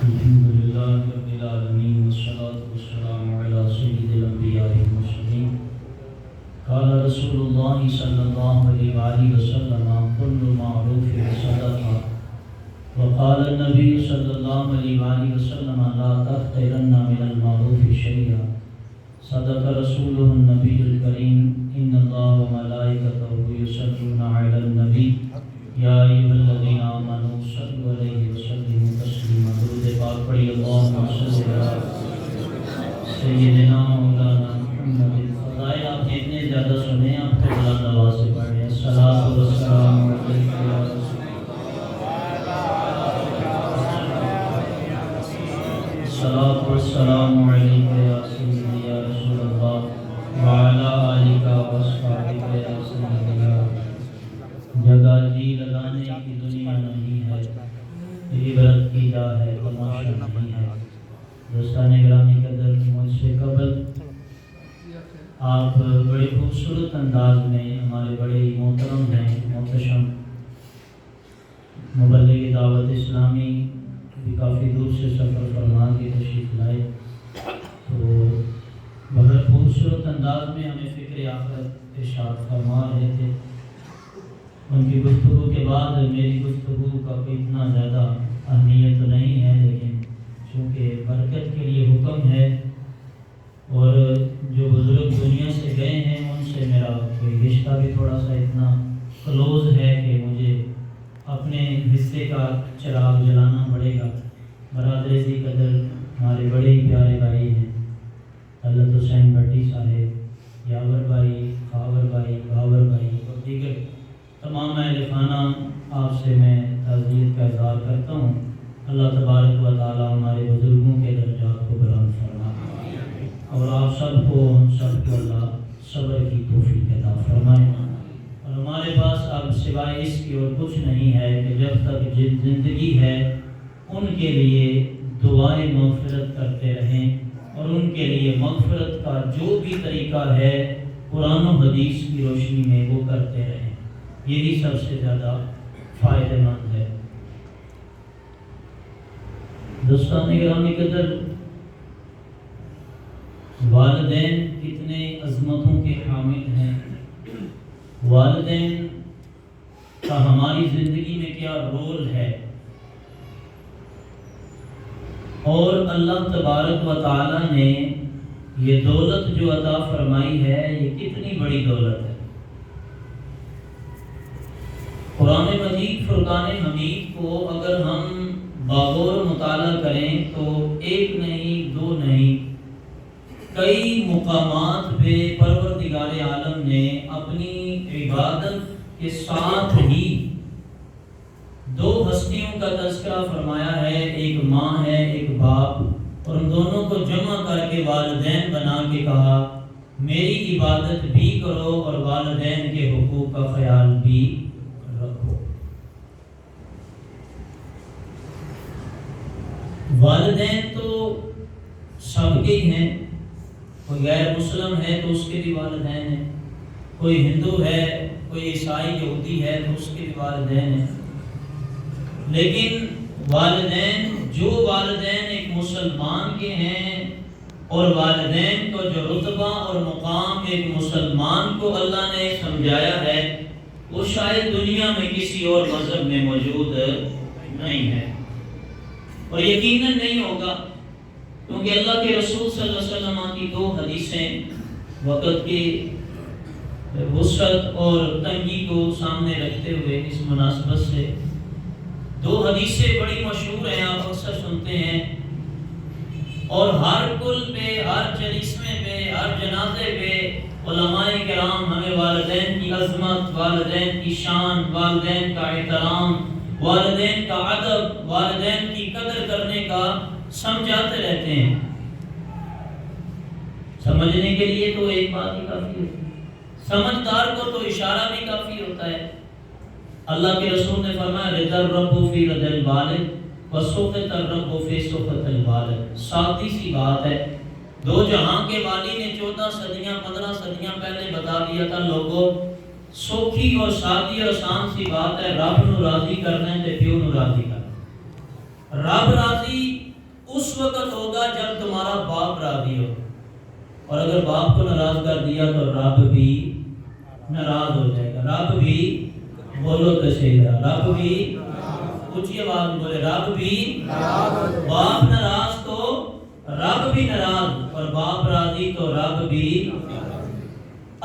الحمد لله رب العالمين والصلاة والسلام على سيد الأنبياء والمرسلين. قال رسول الله صلى الله عليه وآله وسلم كل معروف صدقة. وقال النبي صلى الله عليه وآله وسلم لا تحقرن من المعروف شيئا. صدق رسوله النبي الكريم إن الله وملائكته يصلون على النبي یا ایھا الذین آمنوا صلوا علیہ وسلموا تسلیما. درود پاک پڑھی. اللہم صل علی سیدنا مولانا محمد. فضائل آپ نے اتنے زیادہ سنے، آپ کو بلند آواز سے پڑھ رہے ہیں. الصلاۃ والسلام علیک یا رسول اللہ، الصلاۃ والسلام علیک یا سیدی یا رسول اللہ وعلی آلک واصحابک یا سیدی یا. جگہ جی لگانے کی دنیا نہیں ہے، عبرت کی جا ہے تماشا نہیں ہے. دوستان گرامی قدر، مجھ سے قبل آپ بڑے خوبصورت انداز میں ہمارے بڑے محترم ہیں، محتشم مبلغ دعوت اسلامی بھی کافی دور سے سفر فرما کے تشریف لائے، تو بڑے خوبصورت انداز میں ہمیں فکر آخرت ارشاد فرما رہے تھے. ان کی گفتگو کے بعد میری گفتگو کا کوئی اتنا زیادہ اہمیت تو نہیں ہے، لیکن چونکہ برکت کے لیے حکم ہے اور جو بزرگ دنیا سے گئے ہیں ان سے میرا کوئی رشتہ بھی تھوڑا سا اتنا کلوز ہے کہ مجھے اپنے حصے کا چراغ جلانا پڑے گا. برادر ذی قدر ہمارے بڑے ہی پیارے بھائی ہیں، حضرت حسین بھٹی صاحب، یاور بھائی، خاور بھائی، بھاور بھائی اور دیگر تمام اہل خانہ، آپ سے میں تعزیت کا اظہار کرتا ہوں. اللہ تبارک و تعالی ہمارے بزرگوں کے درجات کو بلند فرمائے اور آپ سب کو اللہ صبر کی توفیق عطا فرمائے. اور ہمارے پاس اب سوائے اس کی اور کچھ نہیں ہے کہ جب تک زندگی ہے ان کے لیے دعائیں مغفرت کرتے رہیں اور ان کے لیے مغفرت کا جو بھی طریقہ ہے قرآن و حدیث کی روشنی میں وہ کرتے رہیں. یہی سب سے زیادہ فائدہ مند ہے. دوستان گرامی قدر، والدین کتنے عظمتوں کے حامل ہیں. والدین کا ہماری زندگی میں کیا رول ہے، اور اللہ تبارک و تعالی نے یہ دولت جو عطا فرمائی ہے یہ کتنی بڑی دولت ہے. قرآن مجید فرقان حمید کو اگر ہم باغور مطالعہ کریں تو ایک نہیں، دو نہیں، کئی مقامات پہ پروردگار عالم نے اپنی عبادت کے ساتھ ہی دو ہستیوں کا تذکرہ فرمایا ہے. ایک ماں ہے، ایک باپ، اور ان دونوں کو جمع کر کے والدین بنا کے کہا میری عبادت بھی کرو اور والدین کے حقوق کا خیال بھی رکھو. والدین تو سب کے ہی ہیں، کوئی غیر مسلم ہے تو اس کے بھی والدین ہیں، کوئی ہندو ہے، کوئی عیسائی یہودی ہے تو اس کے بھی والدین ہیں. لیکن والدین، جو والدین ایک مسلمان کے ہیں اور والدین کو جو رتبہ اور مقام ایک مسلمان کو اللہ نے سمجھایا ہے وہ شاید دنیا میں کسی اور مذہب میں موجود نہیں ہے، اور یقیناً نہیں ہوگا، کیونکہ اللہ کے رسول صلی اللہ علیہ وسلم کی دو حدیثیں وقت کی وسعت اور تنگی کو سامنے رکھتے ہوئے اس مناسبت سے دو حدیثیں بڑی مشہور ہیں، آپ اکثر سنتے ہیں، اور ہر کل پہ، ہر جلسے پہ، ہر جنازے پہ علماء کرام ہمیں والدین کی عظمت، والدین کی شان، والدین کا احترام، والدین کا ادب، والدین کی قدر کرنے کا سمجھاتے رہتے ہیں. سمجھنے کے لیے تو ایک بات ہی کافی ہے، سمجھدار کو تو اشارہ بھی کافی ہوتا ہے. اللہ کے رسول نے فرمایا رضا الرب فی رضا الوالد وسخط الرب فی سخط الوالد. سادی سی بات ہے، دو جہاں کے والی نے 14 صدیاں 15 صدیاں پہلے بتا دیا تھا لوگوں، سوکھی اور سادی اور آسان سی بات ہے، رب نو راضی کرنا ہے تے پیو نو راضی کرنا. رب راضی اس وقت ہوگا جب تمہارا باپ راضی ہو، اور اگر باپ کو ناراض کر دیا تو رب بھی ناراض ہو جائے گا۔ رب بھی، بولو تو صحیح، رب بھی، اونچی آواز بولے، رب بھی، باپ ناراض تو رب بھی ناراض، اور باپ راضی تو رب بھی۔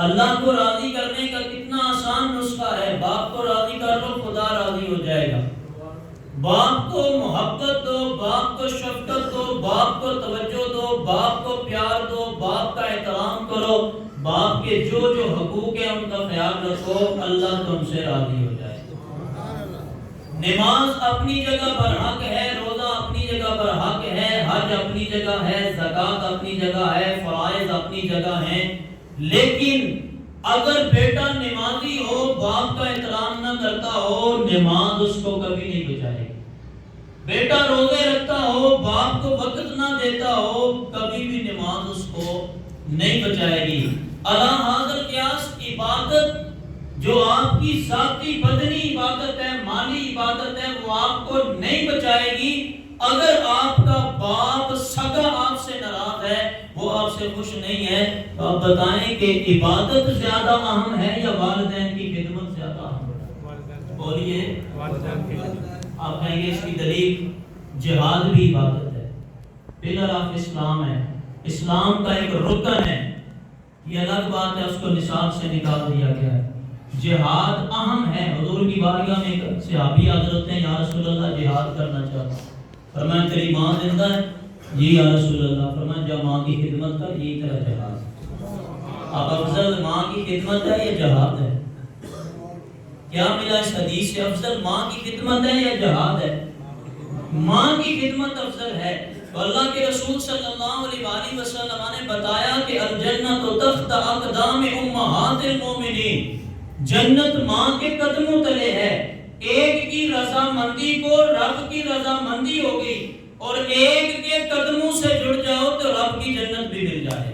اللہ کو راضی کرنے کا کتنا آسان نسخہ ہے، باپ کو راضی کر لو خدا راضی ہو جائے گا۔ باپ کو محبت دو، باپ کو شفقت دو، باپ کو توجہ دو، باپ کو پیار دو، باپ کا احترام کرو، باپ کے جو جو حقوق ہیں ان کا خیال رکھو، اللہ تم سے راضی ہو جائے۔ نماز اپنی جگہ پر حق ہے، روزہ اپنی جگہ پر حق ہے، حج اپنی جگہ ہے، زکوٰۃ اپنی جگہ ہے، فرائض اپنی جگہ ہیں، لیکن اگر بیٹا نمازی ہو، باپ کا احترام نہ کرتا ہو، نماز اس کو کبھی نہیں بچائے گی۔ بیٹا روزے رکھتا ہو، باپ کو وقت نہ دیتا ہو، کبھی بھی نماز اس کو نہیں بچائے گی۔ اللہ حاضر قیاس عبادت جو آپ کی ذاتی بدنی عبادت ہے، مالی عبادت ہے، وہ آپ کو نہیں بچائے گی اگر آپ کا باپ سگا آپ سے ناراض ہے، وہ آپ سے خوش نہیں ہے۔ تو آپ بتائیں کہ عبادت زیادہ اہم ہے یا والدین کی خدمت زیادہ اہم ہے؟ بولیے۔ آپ کہیں گے اس کی دلیل جہاد بھی عبادت ہے، پلر آف اسلام ہے، اسلام کا ایک رکن ہے، یہ الگ بات ہے، اس کو نصاب سے نکال دیا گیا ہے۔ جہاد اہم ہے۔ حضور کی بارگاہ میں ایک صحابی حضرت ہیں، یا رسول اللہ جہاد کرنا چاہتا ہوں۔ فرمایا تیری ماں زندہ ہے؟ جی یا رسول اللہ۔ فرمایا جب ماں کی خدمت کر، یہی تیرا جہاد۔ اب افضل ماں کی خدمت ہے یا جہاد ہے؟ کیا ملا اس حدیث سے؟ افضل ماں کی خدمت ہے یا جہاد ہے؟ ماں کی خدمت افضل ہے۔ تو اللہ کے رسول صلی اللہ علیہ وآلہ وسلم نے بتایا کہ الجنت تحت اقدام امہات المومنین، جنت ماں کے قدموں تلے ہے۔ ایک کی رضامندی کو رب کی رضامندی ہوگی، اور ایک کے قدموں سے جڑ جاؤ تو رب کی جنت بھی مل جائے۔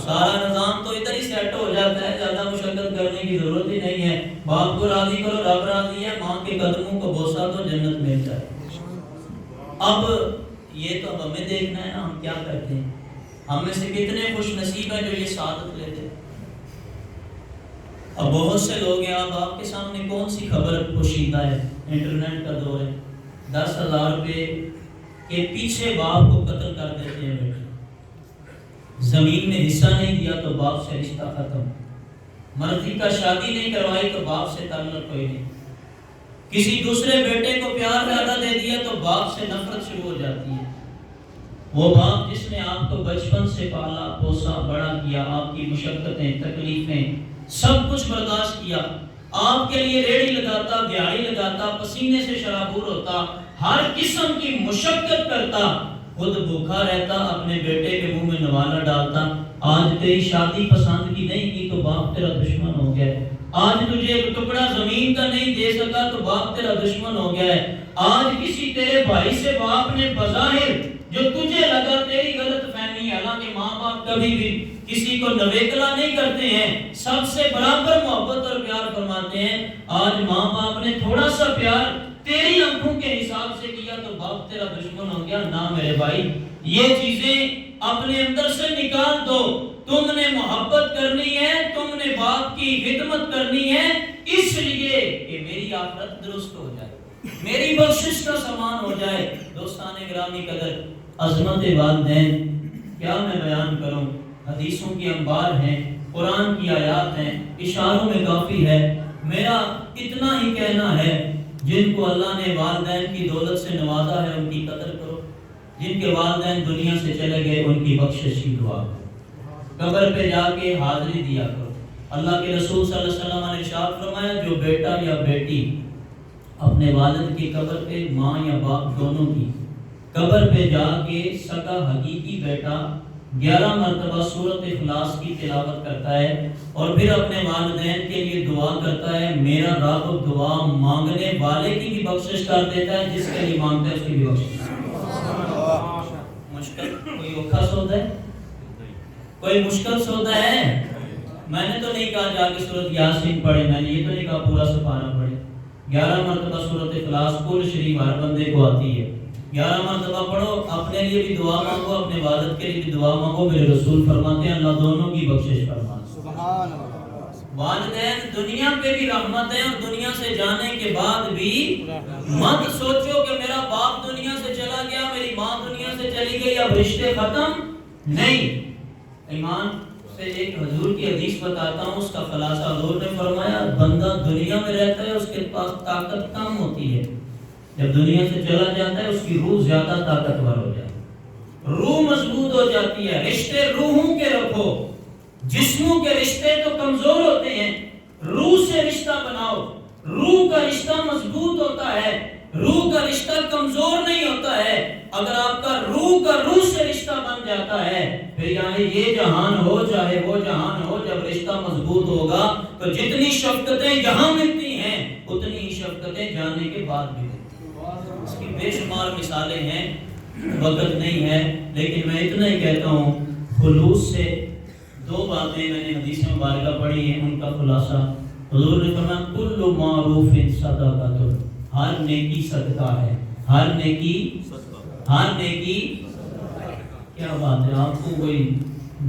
سارا نظام تو ادھر ہی سیٹ ہو جاتا ہے، زیادہ مشقت کرنے کی ضرورت ہی نہیں ہے۔ باپ کو راضی کرو، رب راضی ہے، ماں کے قدموں کو بوسا تو جنت مل جائے۔ اب یہ تو ہمیں دیکھنا ہے نا، ہم کیا کرتے ہیں۔ ہم میں سے کتنے خوش نصیب ہیں جو یہ سعادت لیتے ہیں۔ اب بہت سے لوگ ہیں، اب آپ کے سامنے کون سی خبر پوشیدہ ہے؟ انٹرنیٹ کا دور ہے، 10,000 روپے کے پیچھے باپ کو قتل کر دیتے ہیں بیٹے، زمین میں حصہ نہیں دیا تو باپ سے رشتہ ختم، مرضی کا شادی نہیں کروائی تو باپ سے تعلق کوئی نہیں، کسی دوسرے بیٹے کو پیار زیادہ دے دیا تو باپ سے نفرت شروع ہو جاتی ہے۔ وہ باپ جس نے آپ کو بچپن سے پالا پوسا بڑا کیا، آپ کی مشقتیں تکلیفیں سب کچھ برداشت کیا، آپ کے لیے ریڑھی لگاتا، دیہڑی لگاتا، پسینے سے شرابور ہوتا، ہر قسم کی مشقت کرتا، خود بھوکا رہتا، اپنے بیٹے کے منہ میں نوالا ڈالتا۔ آج تیری شادی پسند کی نہیں کی تو باپ تیرا دشمن ہو گیا ہے۔ آج تجھے ایک ٹکڑا زمین کا نہیں دے سکا تو باپ تیرا دشمن ہو گیا ہے۔ آج کسی تیرے بھائی سے باپ نے بظاہر جو تجھے لگا تیری غلط فہمی ہے، حالانکہ ماں باپ کبھی بھی کسی کو نویکلا نہیں کرتے ہیں، سب سے برابر محبت اور پیار فرماتے ہیں۔ آج ماں باپ نے تھوڑا سا پیار تیری آنکھوں کے حساب سے کیا تو باپ تیرا دشمن ہو گیا۔ نہ میرے بھائی، یہ چیزیں اپنے اندر سے نکال دو۔ تم نے محبت کرنی ہے، تم نے باپ کی خدمت کرنی ہے، اس لیے کہ میری آخرت درست ہو جائے، میری بخشش کا سامان ہو جائے۔ دوستان گرامی قدر، عظمت والدین کیا میں بیان کروں، حدیثوں کی انبار ہیں، قرآن کی آیات ہیں، اشاروں میں کافی ہے۔ میرا اتنا ہی کہنا ہے، جن کو اللہ نے والدین کی دولت سے نوازا ہے ان کی قدر کرو، جن کے والدین دنیا سے چلے گئے ان کی بخشش کی دعا کرو، قبر پہ جا کے حاضری دیا کرو۔ اللہ کے رسول صلی اللہ علیہ وسلم نے ارشاد فرمایا، جو بیٹا یا بیٹی اپنے والد کی قبر پہ، ماں یا باپ دونوں کی قبر پہ جا کے سگا حقیقی بیٹا 11 مرتبہ سورۃ اخلاص کی تلاوت کرتا ہے اور پھر اپنے والدین کے لیے دعا کرتا ہے، میرا رب دعا مانگنے والے کی بھی بخشش کر دیتا ہے، جس کے لیے مانگتا ہے اس کی بھی بخشش۔ مشکل کوئی اوکھا سودا ہے؟ کوئی مشکل سودا ہے؟ میں نے تو نہیں کہا جا کے سورۃ یاسین پڑھے، میں نے یہ تو نہیں کہا پورا سپارہ پڑھے۔ 11 مرتبہ سورۃ اخلاص کل شریف ہر بندے کو آتی ہے، 11 مرتبہ پڑھو، اپنے لیے بھی دعا مانگو، اپنے والد کے لیے بھی دعا مانگو۔ میرے رسول فرماتے ہیں اللہ دونوں کی بخشش فرمائے۔ سبحان اللہ۔ والدین دنیا پہ بھی رحمت ہے اور دنیا سے جانے کے بعد بھی مت سوچو کہ میرا باپ دنیا سے چلا گیا، میری ماں دنیا سے چلی گئی، اب رشتے ختم نہیں۔ ایمان سے ایک حضور کی حدیث بتاتا ہوں، اس کا خلاصہ حضور نے فرمایا بندہ دنیا میں رہتا ہے اس کے پاس طاقت کم ہوتی ہے، جب دنیا سے چلا جاتا ہے اس کی روح زیادہ طاقتور ہو جاتی ہے، روح مضبوط ہو جاتی ہے۔ رشتے روحوں کے رکھو، جسموں کے رشتے تو کمزور ہوتے ہیں، روح سے رشتہ بناؤ، روح کا رشتہ مضبوط ہوتا ہے، روح کا رشتہ کمزور نہیں ہوتا ہے۔ اگر آپ کا روح سے رشتہ بن جاتا ہے، پھر یعنی یہ جہان ہو چاہے وہ جہان ہو، جب رشتہ مضبوط ہوگا تو جتنی شفقتیں یہاں ملتی ہیں اتنی ہی شفقتیں جانے کے بعد بھی ملتی ہیں۔ اس کی بے شمار مثالیں ہیں، وقت نہیں ہے، لیکن میں اتنا ہی کہتا ہوں، خلوص سے دو باتیں میں نے حدیث مبارکہ پڑھی ہیں، ان کا خلاصہ حضور نے فرمایا کل معروف صدقہ، ہر نیکی صدقہ ہے، ہر نیکی کیا بات ہے، آپ کو کوئی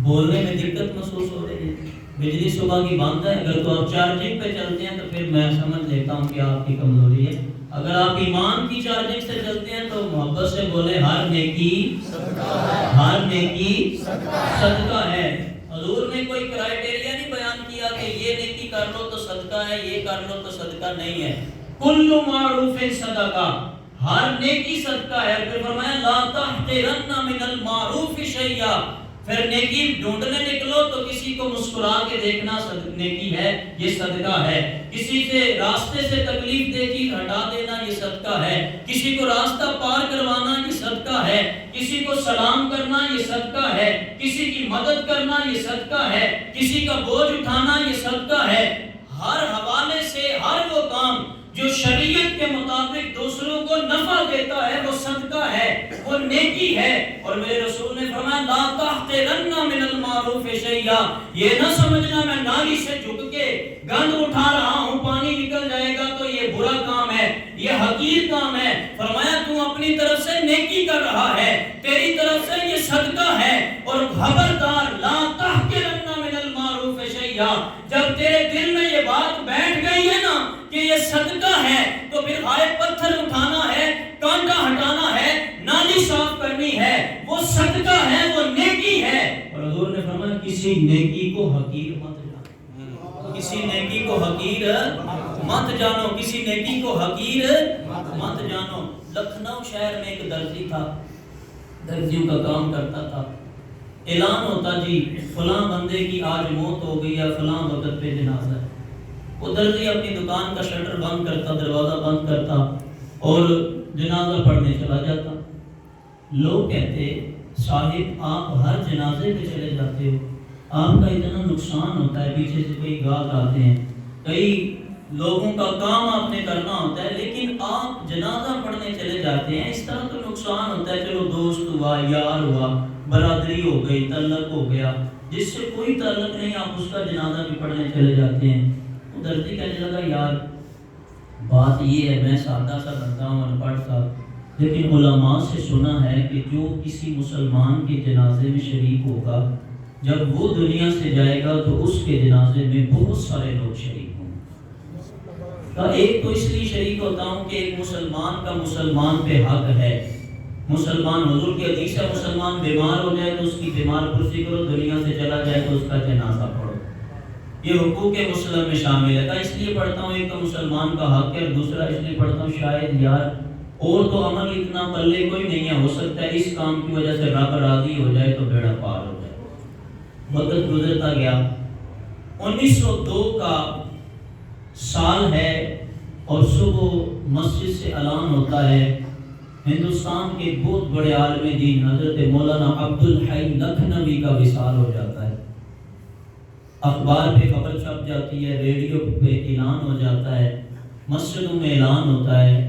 بولنے میں دقت محسوس ہو رہی ہے؟ بجلی صبح کی بند ہے، اگر تو آپ چارجنگ پہ چلتے ہیں تو پھر میں سمجھ لیتا ہوں کہ آپ کی کمزوری ہے، اگر آپ ایمان کی چارجنگ سے چلتے ہیں تو محبت سے بولے ہر نیکی صدقہ ہے۔ حضور نے کوئی کرائیٹیریا نہیں بیان کیا کہ یہ نیکی کر لو تو صدقہ ہے، یہ کر لو تو صدقہ نہیں ہے، کل معروف صدقہ، ہر نیکی صدقہ ہے۔ پھر فرمایا لا تحقرن من المعروف شیئا، پھر نیکی ڈھونڈنے نکلو تو کسی کو مسکرا کے دیکھنا نیکی ہے، یہ صدقہ ہے۔ کسی سے راستے سے تکلیف دہ چیز ہٹا دینا یہ صدقہ ہے، کسی کو راستہ پار کروانا یہ صدقہ ہے، کسی کو سلام کرنا یہ صدقہ ہے، کسی کی مدد کرنا یہ صدقہ ہے، کسی کا بوجھ اٹھانا یہ صدقہ ہے۔ ہر حوالے سے ہر وہ کام جو شریعت کے مطابق دوسروں کو نفع دیتا ہے وہ صدقہ ہے، وہ نیکی ہے۔ اور میرے رسول نے فرمایا لا تحقرن من المعروف شیئا، یہ نہ سمجھنا میں نالی سے جھک کے گند اٹھا رہا ہوں پانی نکل جائے گا تو یہ برا کام ہے، یہ حقیر کام ہے۔ فرمایا تو اپنی طرف سے نیکی کر رہا ہے، تیری طرف سے یہ صدقہ ہے، اور خبردار لا تحقرن من المعروف شیئا، جب تیرے دل میں یہ بات بیٹھ گئی ہے نا کہ یہ صدقہ ہے تو پھر ہائے پتھر اٹھانا ہے، کانٹا ہٹانا ہے، نالی صاف کرنی ہے، وہ صدقہ ہے، وہ نیکی ہے۔ اور حضور نے فرمایا کسی نیکی کو حقیر مت جانو، کسی نیکی کو حقیر مت جانو، کسی نیکی کو حقیر مت جانو۔ لکھنؤ شہر میں ایک درزی تھا، درزیوں کا کام کرتا تھا، اعلان ہوتا جی فلاں بندے کی آج موت ہو گئی ہے، فلاں وقت پہ جنازہ ہے۔ وہ درزی اپنی دکان کا شٹر بند کرتا، دروازہ بند کرتا اور جنازہ پڑھنے چلا جاتا۔ لوگ کہتے صاحب آپ ہر جنازے پہ چلے جاتے ہو، آپ کا اتنا نقصان ہوتا ہے، پیچھے سے کئی گاہک آتے ہیں، کئی لوگوں کا کام آپ نے کرنا ہوتا ہے، لیکن آپ جنازہ پڑھنے چلے جاتے ہیں، اس طرح تو نقصان ہوتا ہے، چلو دوست ہوا، یار ہوا، برادری ہو گئی، تعلق ہو گیا، جس سے کوئی تعلق نہیں آپ اس کا جنازہ بھی پڑھنے چلے جاتے ہیں۔ وہ درزی کہنے لگا یار بات یہ ہے، میں سادہ سا بندہ ہوں، ان پڑھ تھا، لیکن علماء سے سنا ہے کہ جو کسی مسلمان کے جنازے میں شریک ہوگا جب وہ دنیا سے جائے گا تو اس کے جنازے میں بہت سارے لوگ شریک ہوں گے۔ ایک تو اس لیے شریک ہوتا ہوں کہ ایک مسلمان کا مسلمان پہ حق ہے، مسلمان حضور کی حدیث ہے مسلمان بیمار ہو جائے تو اس کی بیمار پرسی کرو، دنیا سے چلا جائے تو اس کا جنازہ پڑھو، یہ حقوق مسلم میں شامل ہے۔ اس لیے پڑھتا ہوں ایک تو مسلمان کا حق ہے، اور دوسرا اس لیے پڑھتا ہوں شاید یار اور تو عمل اتنا پلے کوئی نہیں ہے، ہو سکتا ہے اس کام کی وجہ سے رب راضی ہو جائے تو بیڑا پار ہو جائے۔ وقت گزرتا گیا، 1902 کا سال ہے اور صبح مسجد سے اعلان ہوتا ہے، ہندوستان کے بہت بڑے عالم دین حضرت مولانا عبدالحی لکھنوی کا وصال ہو جاتا ہے۔ اخبار پہ خبر چھپ جاتی ہے، ریڈیو پہ اعلان ہو جاتا ہے، مسجدوں میں اعلان ہوتا ہے،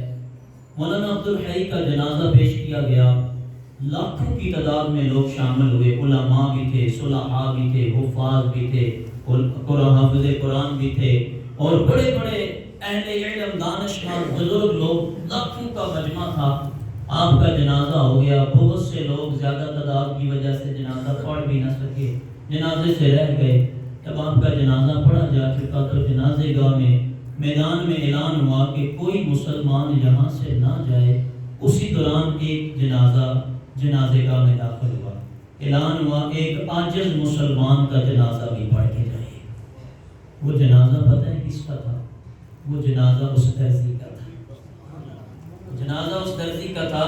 مولانا عبدالحی کا جنازہ پیش کیا گیا، لاکھوں کی تعداد میں لوگ شامل ہوئے، علماء بھی تھے، صلحاء بھی تھے، حفاظ بھی تھے، حافظ قرآن بھی تھے، اور بڑے بڑے اہل علم دانشمند بزرگ لوگ، لاکھوں کا مجمع تھا۔ آپ کا جنازہ ہو گیا، بہت سے لوگ زیادہ تعداد کی وجہ سے جنازہ پڑھ بھی نہ سکے، جنازے سے رہ گئے۔ جب آپ کا جنازہ پڑھا جا چکا تو جنازے گاہ میں میدان میں اعلان ہوا کہ کوئی مسلمان یہاں سے نہ جائے۔ اسی دوران ایک جنازے گاہ میں داخل ہوا، اعلان ہوا ایک عاجز مسلمان کا جنازہ بھی پڑھ کے جائے۔ وہ جنازہ پتہ ہے کس کا تھا؟ وہ جنازہ اس درزی کا تھا، جنازہ اس درزی کا تھا،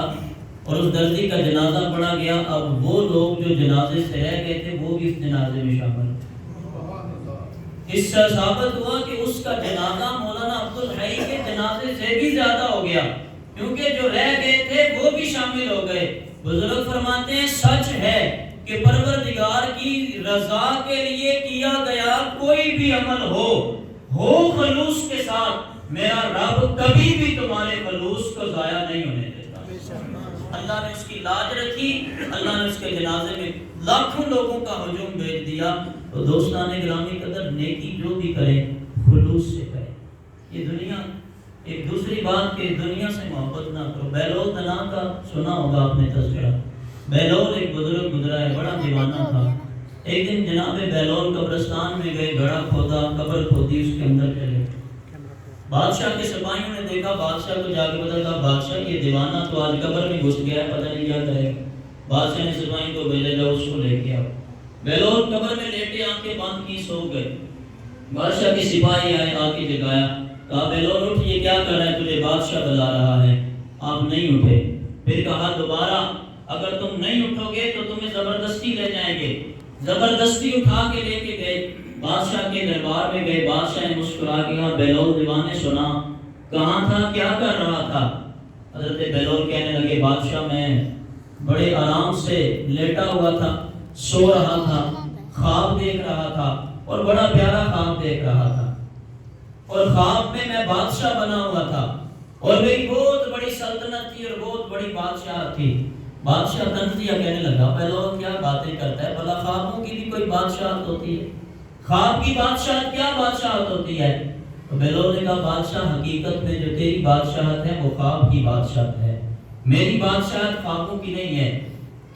اور اس درزی کا جنازہ پڑھا گیا۔ اب وہ لوگ جو جنازے سے رہ گئے تھے وہ بھی اس جنازے میں شامل ہوئے۔ اس سے ثابت ہوا کہ اس کا جنازہ مولانا عبدالحی کے جنازے سے بھی زیادہ ہو گیا، کیونکہ جو رہ گئے تھے وہ بھی شامل ہو گئے۔ بزرگ فرماتے ہیں سچ ہے کہ پروردگار کی رضا کے لیے کیا گیا کوئی بھی عمل ہو خلوص کے ساتھ، میرا رب کبھی بھی تمہارے خلوص کو ضائع نہیں ہونے دیتا۔ اللہ نے اس کی لاج رکھی، اللہ نے اس کے جنازے میں لاکھوں لوگوں کا ہجوم بھیج دیا۔ تو دوستان گرامی قدر، نیکی جو بھی کریں خلوص سے کریں۔ یہ دنیا، ایک دوسری بات کہ دنیا سے محبت نہ کرو۔ بیلول تنا کا سنا ہوگا آپ نے تذکرہ۔ بیلول ایک بزرگ گزرا ہے، بڑا دیوانہ تھا۔ ایک دن جناب بیلول قبرستان میں گئے، گڑھا کھودا، قبر کھودی، اس کے اندر چلے۔ بادشاہ کے سپاہیوں نے دیکھا، بادشاہ کو جا کے پتا تھا بادشاہ یہ دیوانہ تو آج قبر میں گھس گیا ہے، پتہ نہیں کیا کرے گا۔ بادشاہ نے سپاہی کو بھیجا، جاؤ اس کو لے کے آؤ۔ بیلول قبر میں لیٹے، آنکھیں بند کی، سو گئے۔ بادشاہ کے سپاہی آئے، آ کے جگایا، کہا بیلول اٹھ، یہ کیا کر رہا ہے؟ تجھے بادشاہ بلا رہا ہے۔ آپ نہیں اٹھے۔ پھر کہا دوبارہ، اگر تم نہیں اٹھو گے تو تمہیں زبردستی لے جائیں گے۔ زبردستی اٹھا کے لے کے گئے، بادشاہ کے دربار میں گئے۔ بادشاہ نے مسکرا کے کہا بیلول دیوانے سنا، کہاں تھا، کیا کر رہا تھا؟ حضرت بیلول کہنے لگے بادشاہ میں بڑے آرام سے لیٹا ہوا تھا، سو رہا تھا، خواب دیکھ رہا تھا، اور بڑا پیارا خواب دیکھ رہا تھا، اور خواب میں بادشاہ بنا ہوا تھا، اور میری بہت بڑی سلطنت تھی اور بہت بڑی بادشاہ تھی۔ بادشاہ تنزیہ کہنے لگا بیلول کیا باتیں کرتا ہے، بھلا خوابوں کی بھی کوئی بادشاہت ہوتی ہے؟ خواب کی بادشاہت کیا بادشاہت ہوتی ہے؟ تو بیلول نے کہا بادشاہ حقیقت میں جو تیری بادشاہت ہے وہ خواب کی بادشاہت ہے، میری بادشاہت خوابوں کی نہیں ہے۔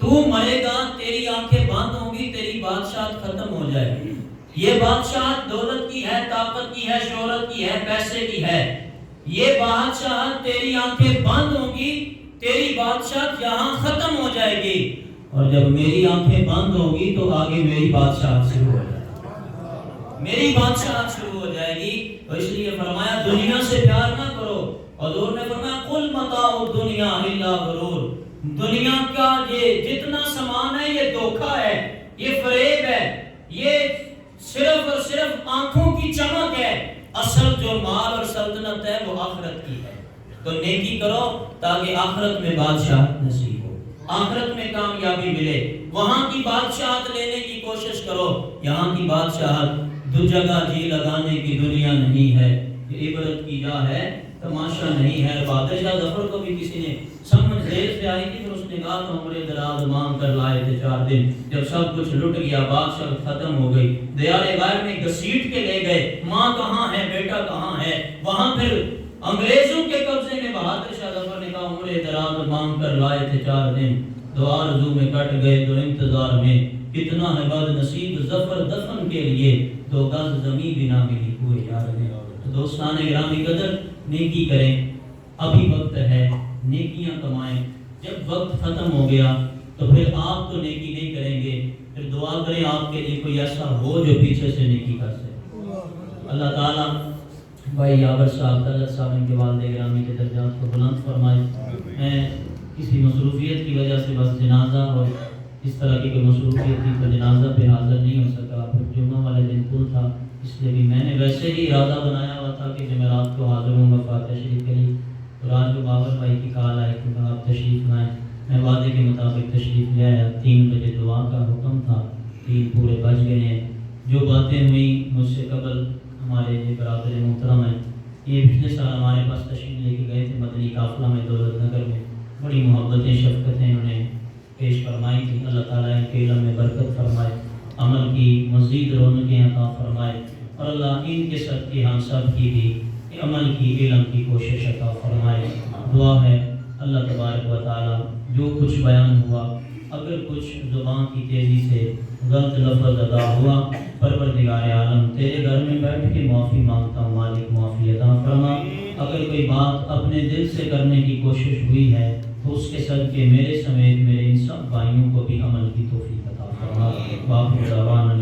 تو مرے گا، تیری آنکھیں بند ہوں گی، تیری بادشاہت ختم ہو جائے گی۔ یہ بادشاہت دولت کی ہے، طاقت کی ہے، شہرت کی ہے، پیسے کی ہے۔ یہ بادشاہت تیری آنکھیں بند ہوں گی، تیری بادشاہت یہاں ختم ہو جائے گی، اور جب میری آنکھیں بند ہوگی تو آگے میری بادشاہت شروع ہو جائے گی، میری بادشاہت شروع ہو جائے گی۔ تو اس لیے فرمایا دنیا سے پیار نہ کرو۔ حضور نے فرمایا قل متاع الدنیا الا غرور، دنیا کا یہ جتنا سامان ہے یہ دھوکہ ہے، یہ فریب ہے، یہ صرف اور صرف آنکھوں کی چمک ہے۔ اصل جو مال اور سلطنت ہے وہ آخرت کی ہے۔ تو نیکی کرو تاکہ آخرت میں بادشاہت نصیب ہو، آخرت میں کامیابی ملے۔ وہاں کی بادشاہت لینے کی کوشش کرو، یہاں کی بادشاہت دو جگہ جی لگانے کی دنیا نہیں ہے، یہ عبرت کی جا ہے، تماشا نہیں ہے۔ بہادر شاہ ظفر کو بھی کسی نے سمجھ دیر سے آئی تھی، پھر اس نے کہا تو عمر دراز مانگ کر لائے تھے 4 دن، جب سب کچھ لٹ گیا، بادشاہ ختم ہو گئی، دیار غیر میں گھسیٹ کے لے گئے، ماں کہاں ہے، بیٹا کہاں ہے؟ وہاں پھر انگریزوں کے قبضے میں بہادر شاہ ظفر نے کہا عمر دراز مانگ کر لائے تھے 4 دن، 2 آرزو میں کٹ گئے 2 انتظار میں، کتنا ہے بد نصیب ظفر دفن کے لیے 2 گز زمین بھی نہ ملی ہوئے یار میں۔ تو دوستان گرامی قدر، نیکی کریں، ابھی وقت ہے، نیکیاں کمائیں۔ جب وقت ختم ہو گیا تو پھر آپ تو نیکی نہیں کریں گے، پھر دعا کریں آپ کے لیے کوئی ایسا ہو جو پیچھے سے نیکی کر سکے۔ اللہ تعالیٰ بھائی یاور صاحب، طلعت صاحب، ان کے والد گرامی کے درجات کو بلند فرمائے۔ میں کسی مصروفیت کی وجہ سے بس جنازہ اور اس طرح کی کوئی مصروفیت تھی تو جنازہ پہ حاضر نہیں ہو سکا، پھر جمعہ والے دن پول تھا، اس لیے بھی میں نے ویسے ہی ارادہ بنایا ہوا تھا کہ جمعرات کو حاضر ہوں گا فاتحہ شریف کے لیے، اور آج جو باور بھائی کی کال آئی کہ آپ تشریف لائیں، میں وعدے کے مطابق تشریف لے آیا۔ 3 بجے دعا کا حکم تھا، 3 پورے بج گئے ہیں۔ جو باتیں ہوئیں مجھ سے قبل ہمارے یہ برادر محترم ہیں، یہ پچھلے سال ہمارے پاس تشریف لے کے گئے تھے مدنی قافلہ میں دولت نگر میں، بڑی محبتیں شفقتیں انہوں نے پیش فرمائی تھی۔ اللہ تعالیٰ ان کے علم میں برکت فرمائے، عمل کی مزید رونقیں عطا فرمائے، اور اللہ ان کے صدقے ہم سب کی بھی عمل کی، علم کی کوشش عطا فرمائے۔ دعا ہے اللہ تبارک و تعالیٰ جو کچھ بیان ہوا اگر کچھ زبان کی تیزی سے غلط لفظ ادا ہوا پروردگار عالم تیرے گھر میں بیٹھ کے معافی مانگتا ہوں مالک معافی عطا فرما۔ اگر کوئی بات اپنے دل سے کرنے کی کوشش ہوئی ہے تو اس کے صدقے میرے سمیت میرے ان سب بھائیوں کو بھی عمل کی توفیق عطا فرما۔ باقی دعوانا